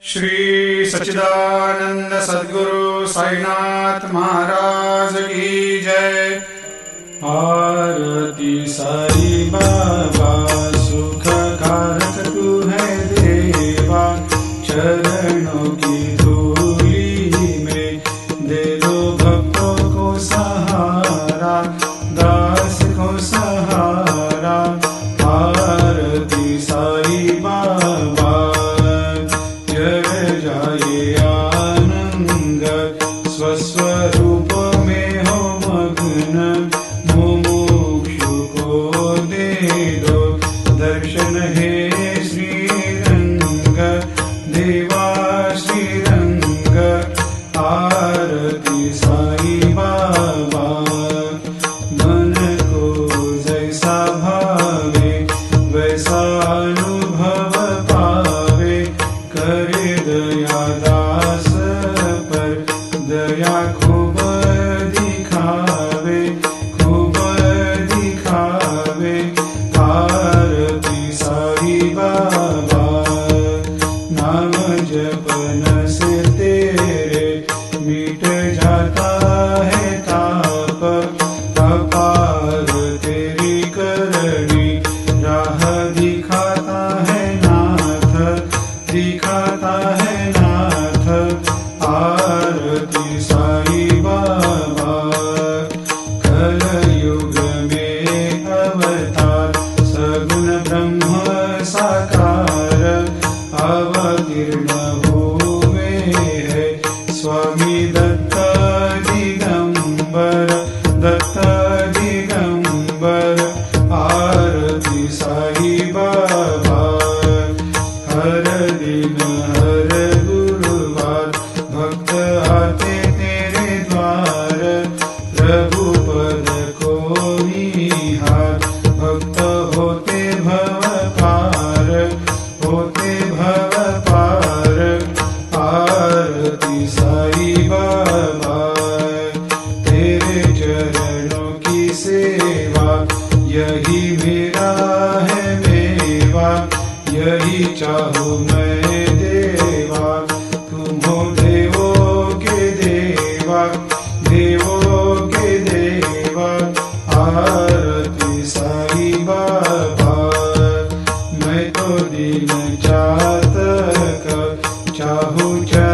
श्री सच्चिदानंद सद्गुरु साईनाथ महाराज की जय। आरती साई बाबा सुख कारक तू है देवा, चरणों की धूली में दे दो भक्तों को सहारा, दास को सहारा। आरती साई बाबा जय जाए आनंद, स्वस्वरूप में हो मग्न, मुमुक्षु को दे दो दर्शन हे श्रीरंग, देवा श्रीरंग। आरती साई बाबा मन को जैसा भावे वैसा अनुभव पावे, करे दया दास पर दया खूब दिखावे, खूब दिखावे। आरती साई बाबा नाम जपन से तेरे मिट जाता है ताप, अपार तेरी करनी राह दिखाता है नाथ, दिखाता है नाथ। आरती साई बाबा कलयुग में अवतार, सगुण ब्रह्म साकार अवतीर्ण हुए है स्वामी दत्त दिगंबर, दत्त दिगंबर। आरती साई बाबा हर दिन हर गुरुवार भक्त आते तेरे द्वार, रघुपद को निहार भक्त होते भव पार, होते भव पार। आरती साई बाबा तेरे चरणों की सेवा, यही मेरा है मेवा, यही चाहूँ मैं देवा। तुम हो देवों के देवा, देवों के देवा।